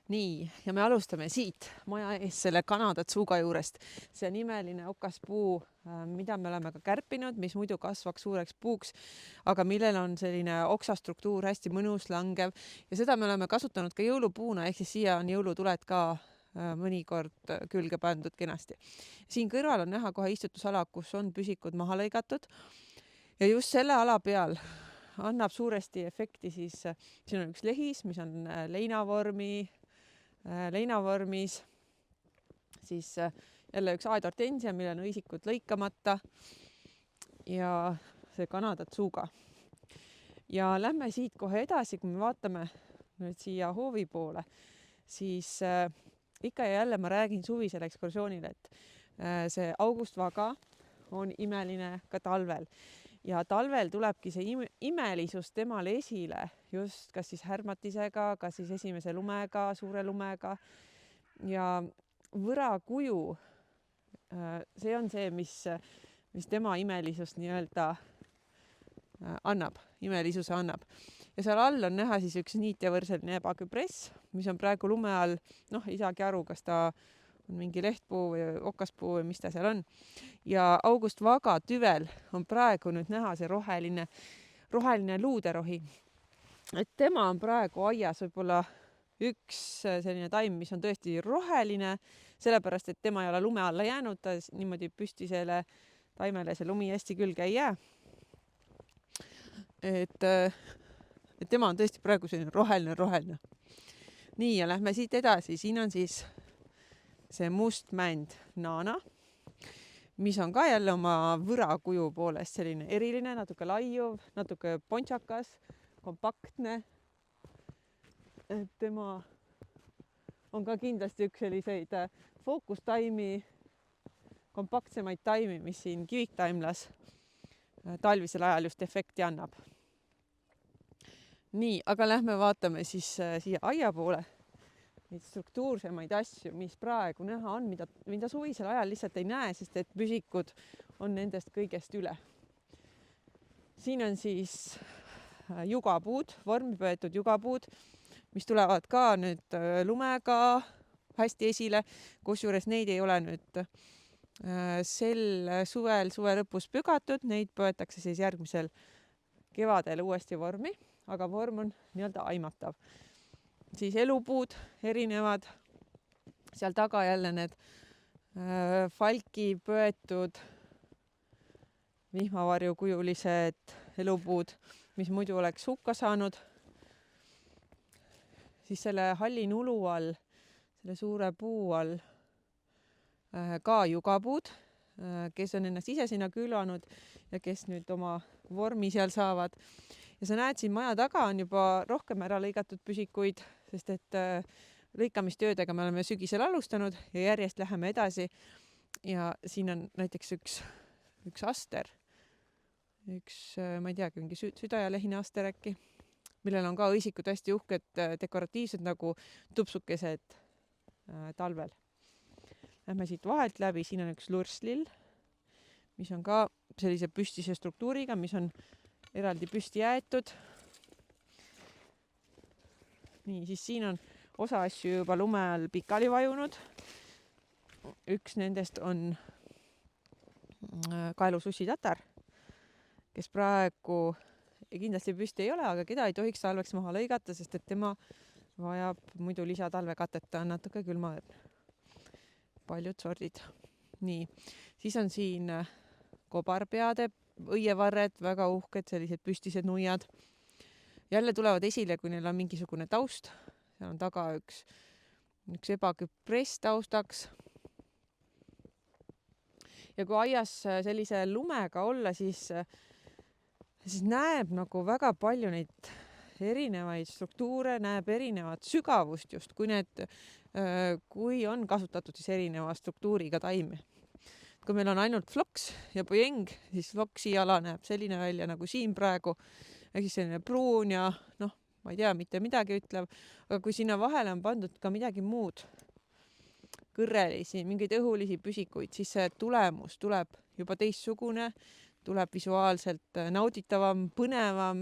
Nii, ja me alustame siit maja ees selle Kanada tsuuga juurest. See on imeline okaspuu, mida me oleme ka kärpinud, mis muidu kasvaks suureks puuks, aga millel on selline oksastruktuur hästi mõnus, langev ja seda me oleme kasutanud ka jõulupuuna, ehk siis siia on jõulutuled ka mõnikord külge pandud kenasti. Siin kõrval on näha kohe istutusala, kus on püsikud maha lõigatud ja just selle ala peal annab suuresti efekti siis, siin on üks lehis, mis on leinavormis, siis jälle üks aedortensia, millel on õisikud lõikamata ja see Kanada tsuuga. Ja lähme siit kohe edasi, kui me vaatame nüüd siia hoovi poole, siis ikka ja jälle ma räägin suvisel ekskursioonil, et see August Vaga on imeline ka talvel. Ja talvel tulebki see imelisus temal esile just kas siis härmatisega, kas siis esimese lumega, suure lumega ja võrakuju. See on see, mis tema imelisust nii-öelda annab, imelisuse annab. Ja seal all on näha siis üks niitjavõrseline ebaküpress, mis on praegu lume all, ei saagi aru, kas ta on mingi lehtpuu või okaspuu või mis ta seal on. Ja August Vaga tüvel on praegu nüüd näha see roheline luuderohi. Et tema on praegu aias võib-olla üks selline taim, mis on tõesti roheline, sellepärast, et tema ei ole lume alla jäänud, ta niimoodi püstisele taimele see lumi hästi külge ei jää. Et tema on tõesti praegu selline roheline. Nii, ja lähme siit edasi, siin on siis see mustmänd naana, mis on ka jälle oma võrakuju poolest selline eriline, natuke laiuv, natuke pontsakas, kompaktne. Et tema on ka kindlasti üks selliseid fookustaimi, kompaktsemaid taimi, mis siin kiviktaimlas talvisel ajal just efekti annab. Nii, aga lähme vaatame siis siia aia poole. Neid struktuursemaid asju, mis praegu näha on, mida suvisel ajal lihtsalt ei näe, sest et püsikud on nendest kõigest üle. Siin on siis jugapuud, vormi pöetud jugapuud, mis tulevad ka nüüd lumega hästi esile, kusjuures neid ei ole nüüd sel suve lõpus pügatud, neid pöetakse siis järgmisel kevadel uuesti vormi, aga vorm on nii-öelda aimatav. Siis elupuud erinevad, seal taga jälle need falki pöetud vihmavarjukujulised elupuud, mis muidu oleks hukka saanud. Siis selle halli nulu all, selle suure puu all ka jugapuud, kes on ennast ise sinna külvanud ja kes nüüd oma vormi seal saavad. Ja sa näed, siin maja taga on juba rohkem ära lõigatud püsikuid, sest et lõikamistöödega me oleme sügisel alustanud ja järjest läheme edasi. Ja siin on näiteks üks aster, ma ei teagi, mingi südajalehine aster äkki, millel on ka õisikud hästi uhked, dekoratiivsed nagu tupsukesed talvel. Lähme siit vahelt läbi, siin on üks lursslill, mis on ka sellise püstise struktuuriga, mis on eraldi püsti jäetud. Nii, siis siin on osa asju juba lume all pikali vajunud. Üks nendest on kaelusussitatar, kes praegu kindlasti püsti ei ole, aga keda ei tohiks talveks maha lõigata, sest et tema vajab muidu lisatalvekatet, ta on natuke külmaõrn. Paljud sordid. Nii, siis on siin kobarpeade õievarred, väga uhked, sellised püstised nuiad. Jälle tulevad esile, kui neil on mingisugune taust. Seal on taga üks ebaküpress taustaks. Ja kui aias sellise lumega olla, siis näeb nagu väga palju neid erinevaid struktuure, näeb erinevat sügavust just, kui on kasutatud siis erineva struktuuriga taimi. Kui meil on ainult floks ja pojeng, siis floksi ala näeb selline välja nagu siin praegu, ehk siis selline pruun ja ma ei tea, mitte midagi ütlev, aga kui sinna vahele on pandud ka midagi muud, kõrrelisi, mingeid õhulisi püsikuid, siis see tulemus tuleb juba teistsugune, tuleb visuaalselt nauditavam, põnevam,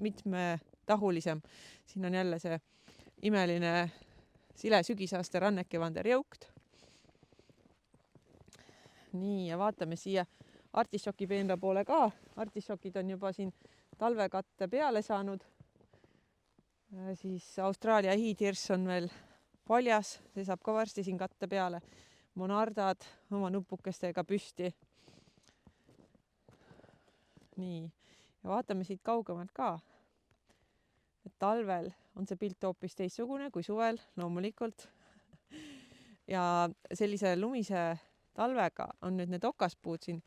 mitmetahulisem. Siin on jälle see imeline sile sügisaaste rannekevander jõukt. Nii, ja vaatame siia artišokipeenra poole ka. Artišokid on juba siin talvekatte peale saanud. Siis Austraalia hiidhirss on veel paljas, see saab ka varsti siin katte peale. Monardad oma nupukestega püsti. Nii, ja vaatame siit kaugemalt ka. Et talvel on see pilt hoopis teistsugune kui suvel, loomulikult. Ja sellise lumise talvega on nüüd need okaspuud siin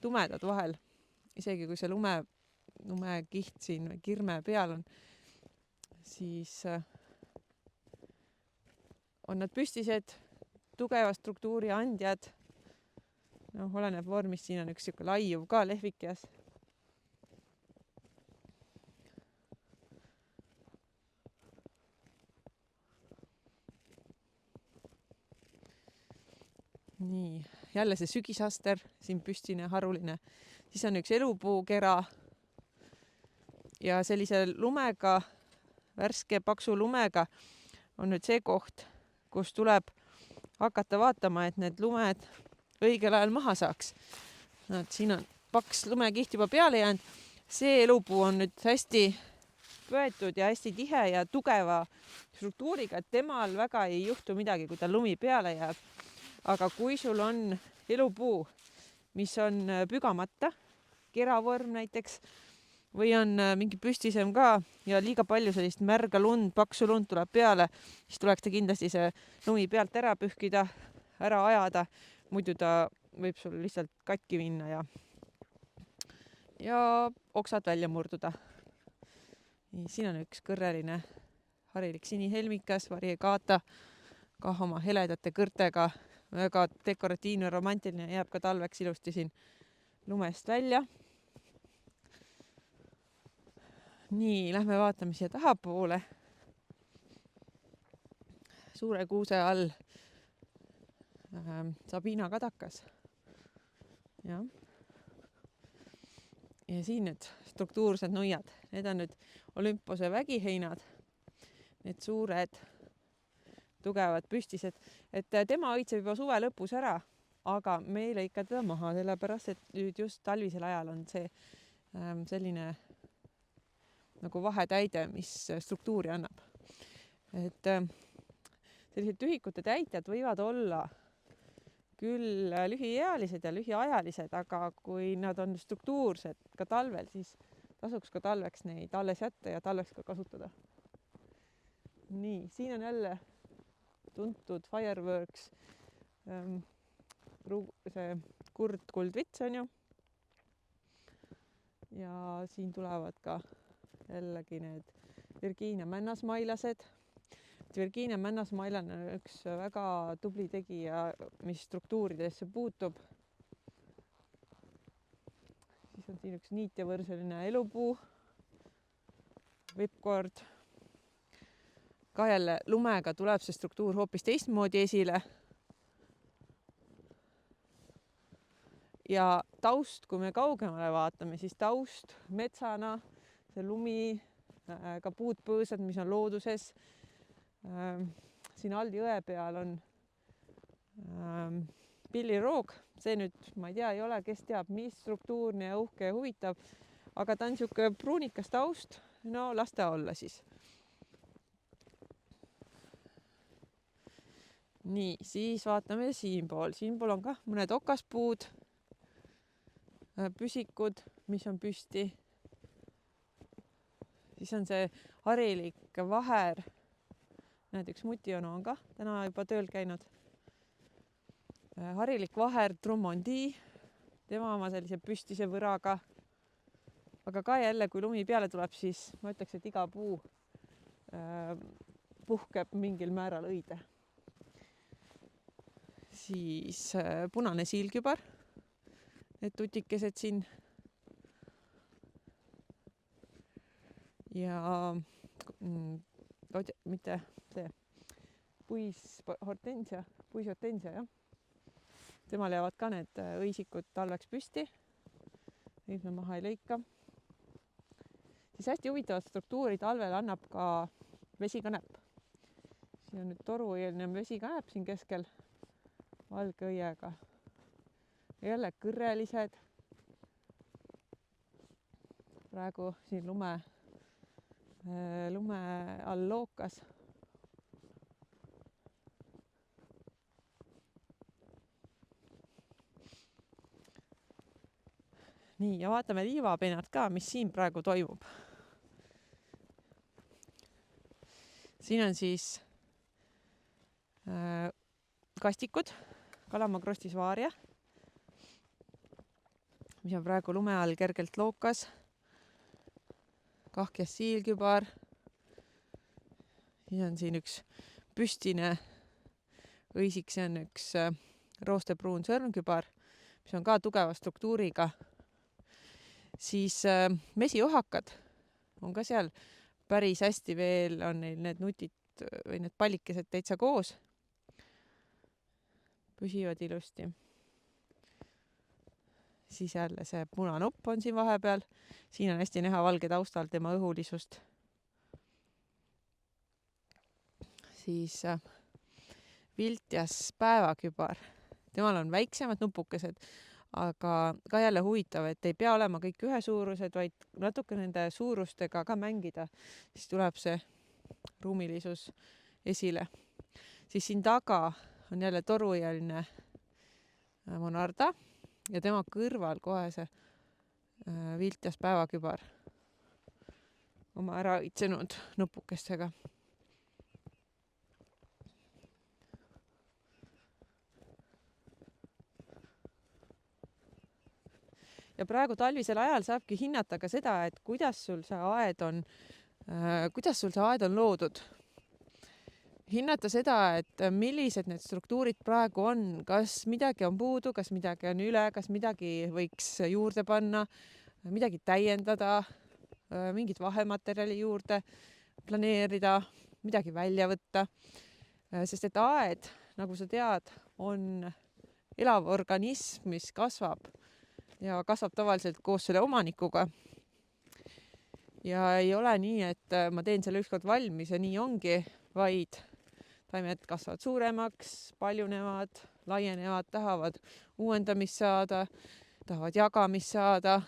tumedad vahel. Isegi kui see lumekiht siin või kirme peal on, siis on nad püstised, tugeva struktuuri andjad. Oleneb vormist, siin on üks siuke laiuv ka lehvikjas. Nii, jälle see sügisaster, siin püstine, haruline. Siis on üks elupuukera ja sellise lumega, värske paksu lumega on nüüd see koht, kus tuleb hakata vaatama, et need lumed õigel ajal maha saaks. Siin on paks lumekiht juba peale jäänud. See elupuu on nüüd hästi pöetud ja hästi tihe ja tugeva struktuuriga, et temal väga ei juhtu midagi, kui ta lumi peale jääb. Aga kui sul on elupuu, mis on pügamata, keravorm näiteks, või on mingi püstisem ka ja liiga palju sellist märga lund, paksu lund tuleb peale, siis tuleks ta kindlasti see lumi pealt ära pühkida, ära ajada, muidu ta võib sul lihtsalt katki minna ja oksad välja murduda. Nii, siin on üks kõrreline harilik sinihelmikas, variegata, ka oma heledate kõrtega, väga dekoratiivne, romantiline, jääb ka talveks ilusti siin lumest välja. Nii, lähme vaatame siia tahapoole. Suure kuuse all Sabina kadakas. Ja siin nüüd struktuursed nuiad. Need on nüüd Olümpose vägiheinad. Need suured tugevad püstised, et tema õitseb juba suve lõpus ära, aga me ei lõika teda maha, sellepärast, et nüüd just talvisel ajal on see selline nagu vahetäide, mis struktuuri annab. Et sellised tühikute täitjad võivad olla küll lühiealised ja lühiajalised, aga kui nad on struktuursed ka talvel, siis tasuks ka talveks neid alles jätta ja talveks ka kasutada. Nii, siin on jälle tuntud Fireworks see kuldvits on ju. Ja siin tulevad ka jällegi need Virginia männasmailased. Virginia männasmailan on üks väga tubli tegija, mis struktuuridesse puutub. Siis on siin üks niitjavõrseline elupuu, vipkord. Ka jälle lumega tuleb see struktuur hoopis teistmoodi esile. Ja taust, kui me kaugemale vaatame, siis taust metsana, see lumi, ka puud põõsad, mis on looduses. Siin all jõe peal on pilliroog. See nüüd, ma ei tea, ei ole, kes teab, mis struktuurne ja uhke ja huvitav, aga ta on siuke pruunikas taust. No las ta olla siis. Nii, siis vaatame siinpool. Siinpool on ka mõned okaspuud, püsikud, mis on püsti. Siis on see harilik vaher. Näed, üks mutionu on ka täna juba tööl käinud. Harilik vaher Drummondi, tema oma sellise püstise võraga. Aga ka jälle, kui lumi peale tuleb, siis ma ütleks, et iga puu puhkeb mingil määral õide. Siis punane siilkübar, need tutikesed siin. Ja mitte see puishortensia, jah. Temal jäävad ka need õisikud talveks püsti. Neid me maha ei lõika. Siis hästi huvitavat struktuuri talvel annab ka vesikanep. siin on nüüd toruõieline vesi ka näeb siin keskel valge õiega. Jälle kõrrelised. Praegu siin lume all lookas. Nii, ja vaatame liivapennad ka, mis siin praegu toimub. Siin on siis kastikud, Calamagrostis varia, mis on praegu lume all kergelt lookas. Kahkjas siilkübar. Siis on siin üks püstine õisik, see on üks roostepruun sõrmkübar, mis on ka tugeva struktuuriga. Siis mesiohakad on ka seal päris hästi veel, on neil need nutid või need pallikesed täitsa koos. Püsivad ilusti. Siis jälle see punanupp on siin vahepeal. Siin on hästi näha valge taustal tema õhulisust. Siis viltjas päevakübar. Temal on väiksemad nupukesed, aga ka jälle huvitav, et ei pea olema kõik ühesuurused, vaid natuke nende suurustega ka mängida. Siis tuleb see ruumilisus esile. Siis siin taga on jälle toruõieline monarda ja tema kõrval kohe see viltjas päevakübar oma ära itsenud nupukestega. Ja praegu talvisel ajal saabki hinnata ka seda, et kuidas sul see aed on loodud. Hinnata seda, et millised need struktuurid praegu on, kas midagi on puudu, kas midagi on üle, kas midagi võiks juurde panna, midagi täiendada, mingit vahematerjali juurde planeerida, midagi välja võtta. Sest et aed, nagu sa tead, on elav organism, mis kasvab ja kasvab tavaliselt koos selle omanikuga. Ja ei ole nii, et ma teen selle ükskord valmis ja nii ongi, vaid taimed kasvavad suuremaks, paljunevad, laienevad, tahavad uuendamist saada, tahavad jagamist saada,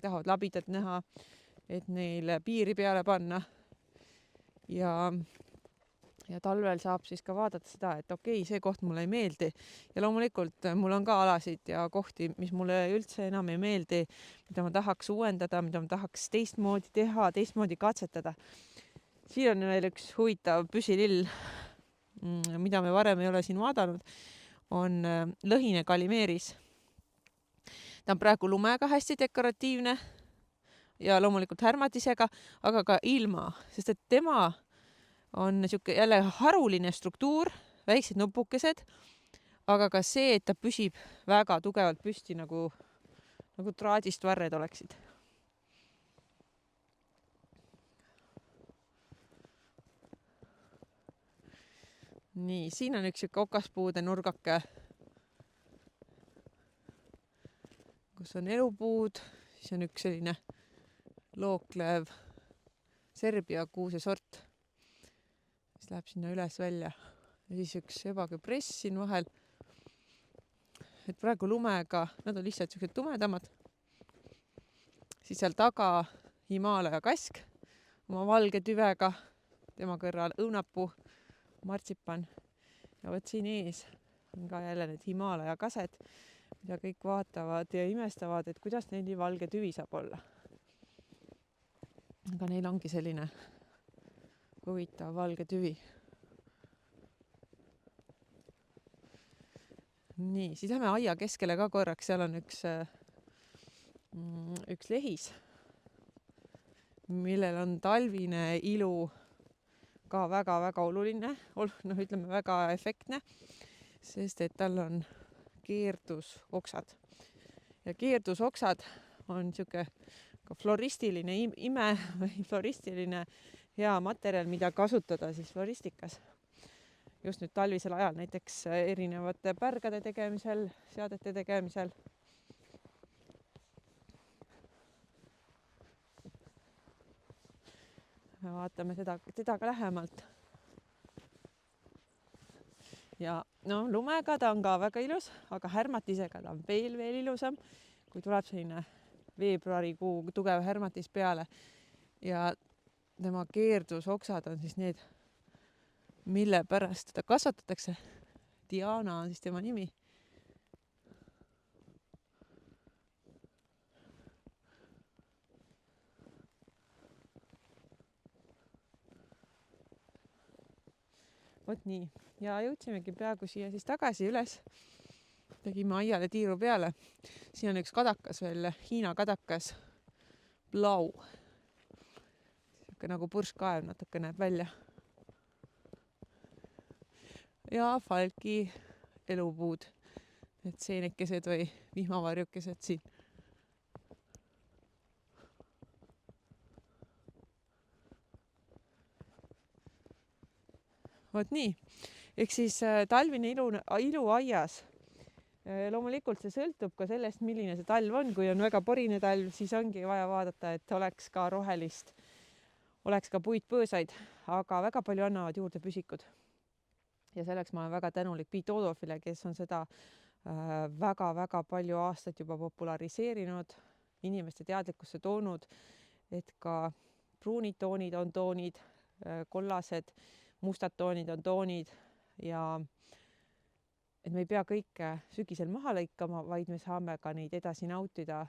tahavad labidat näha, et neile piiri peale panna. Ja talvel saab siis ka vaadata seda, et okei, see koht mulle ei meeldi. Ja loomulikult mul on ka alasid ja kohti, mis mulle üldse enam ei meeldi, mida ma tahaks uuendada, mida ma tahaks teistmoodi teha, teistmoodi katsetada. Siin on veel üks huvitav püsilill, mida me varem ei ole siin vaadanud, on lõhine kalimeeris. Ta on praegu lumega hästi dekoratiivne ja loomulikult härmatisega, aga ka ilma, sest et tema on niisugune jälle haruline struktuur, väiksed nupukesed, aga ka see, et ta püsib väga tugevalt püsti, nagu traadist varred oleksid. Nii, siin on üks okaspuude nurgake, kus on elupuud, siis on üks selline looklev Serbia kuusesort, mis läheb sinna üles välja. Ja siis üks ebaküpress siin vahel. Et praegu lumega, nad on lihtsalt sellised tumedamad. Siis seal taga Himaalaja kask oma valge tüvega, tema kõrval õunapuu, martsipan. Ja võt siin ees on ka jälle need Himaalaja kased, mida kõik vaatavad ja imestavad, et kuidas neil nii valge tüvi saab olla. Aga neil ongi selline huvitav valge tüvi. Nii, siis lähme aia keskele ka korraks, seal on üks lehis, millel on talvine ilu ka väga-väga oluline, ütleme väga efektne, sest et tal on keerdusoksad. Ja keerdusoksad on niisugune ka floristiline ime või floristiline hea materjal, mida kasutada siis floristikas. Just nüüd talvisel ajal, näiteks erinevate pärgade tegemisel, seadete tegemisel. Me vaatame teda ka lähemalt. ja no lumega ta on ka väga ilus, aga härmatisega ta on veel ilusam, kui tuleb selline veebruarikuu tugev härmatis peale ja tema keerdusoksad on siis need, mille pärast teda kasvatatakse. Diana on siis tema nimi. Vot nii, ja jõudsimegi peaaegu siia siis tagasi üles. Tegime aiale tiiru peale. Siin on üks kadakas veel, Hiina kadakas, Blau. Siuke nagu purskkaev natuke näeb välja. Ja falki elupuud, need seenekesed või vihmavarjukesed siin. Vot nii, ehk siis talvine ilu aias. Loomulikult see sõltub ka sellest, milline see talv on. Kui on väga porine talv, siis ongi vaja vaadata, et oleks ka rohelist, oleks ka puitpõõsaid, aga väga palju annavad juurde püsikud. Ja selleks ma olen väga tänulik Piet Oodolfile, kes on seda väga-väga palju aastaid juba populariseerinud, inimeste teadlikkusse toonud, et ka pruunid toonid on toonid, kollased, mustad toonid on toonid ja et me ei pea kõike sügisel maha lõikama, vaid me saame ka neid edasi nautida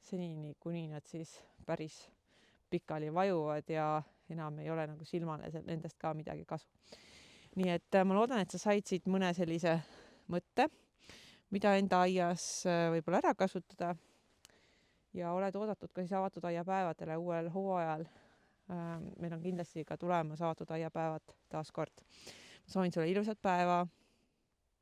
senini, kuni nad siis päris pikali vajuvad ja enam ei ole nagu silmale nendest ka midagi kasu. Nii et ma loodan, et sa said siit mõne sellise mõtte, mida enda aias võib-olla ära kasutada ja oled oodatud ka siis avatud aiapäevadele uuel hooajal. Meil on kindlasti ka tulemas avatud aiapäevad taas kord. Soovin sulle ilusat päeva.